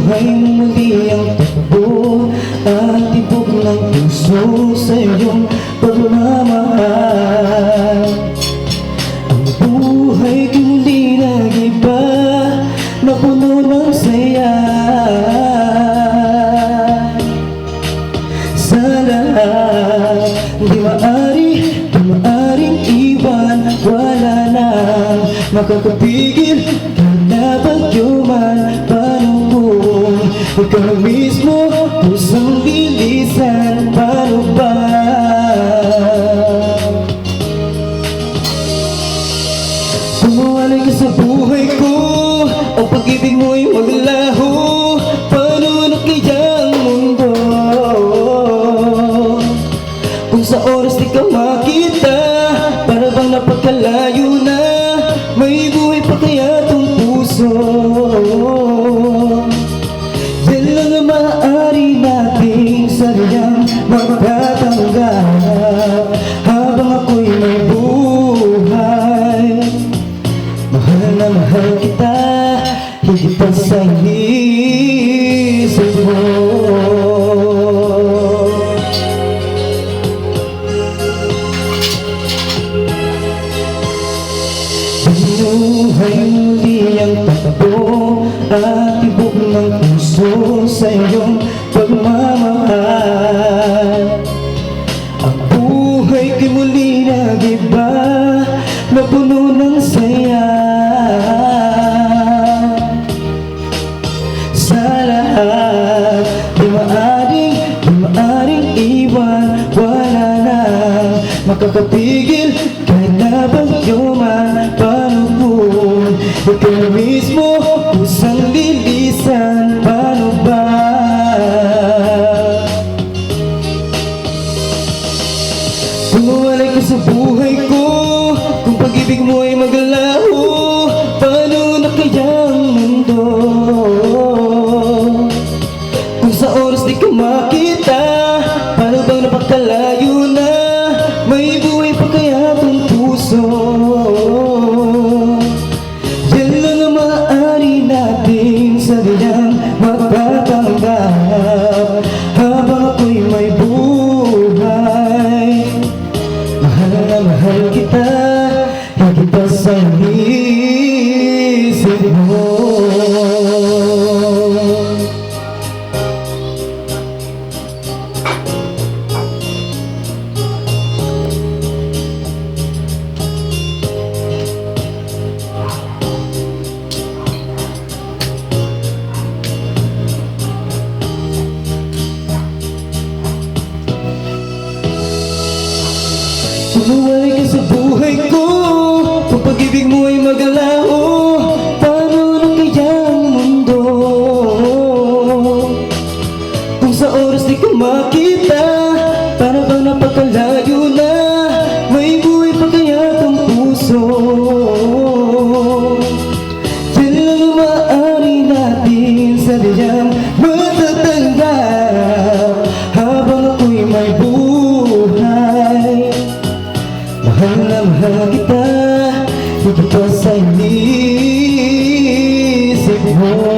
buhay mo muli ang takbo at tibok ng puso sa iyong pagmamahal. Ang buhay ko'y muli nag-iba na puno ng saya. Sa lahat di maaring iwan, wala nang makakapigil. Kahit bagyo man panahon, ikaw mismo pusang bilisan. Paano ba? Pumawalay ka sa buhay ko, ang pag-ibig mo'y maglaho. Paano na kaya ang mundo kung sa oras di ka makita? Para bang napagkalayo na, may buhay pa kaya tong puso? Yan lang ang maaari nating sadyang magtatanggap habang ako'y may buhay. Mahal na mahal kita, higit pa sa isip mo. Binuhay muli ang takbo at tibok ng puso sa iyong pagmamahal. Ang buhay ko'y muli nag-iba na puno ng saya. Sa lahat di maaring iwan, wala nang makakapigil. Kahit na bagyo man panahon, ikaw mismo kusang lilisan. Paano ba? Pumawalay ka sa buhay ko, kung pag-ibig mo ay maglaho. Paano na kaya ang mundo kung sa oras di ka makita? Paano bang napagkalayo na, may buhay pa kaya tong puso? Yan lang ang maaari natin sadyang magtatanggap habang ako'y may buhay. Mahal na mahal kita, higit pa sa isip mo. Pumawalay ka sa buhay ko, kung pag-ibig mo ay maglaho. Paano na kaya ang mundo kung sa oras di ka makita? Para bang napagkalayo na, may buhay pa kaya tong puso? Yan lang ang maaari natin sadyang magtatanggap habang ako'y may buhay. Mahal na mahal kita, higit pa sa inisip mo.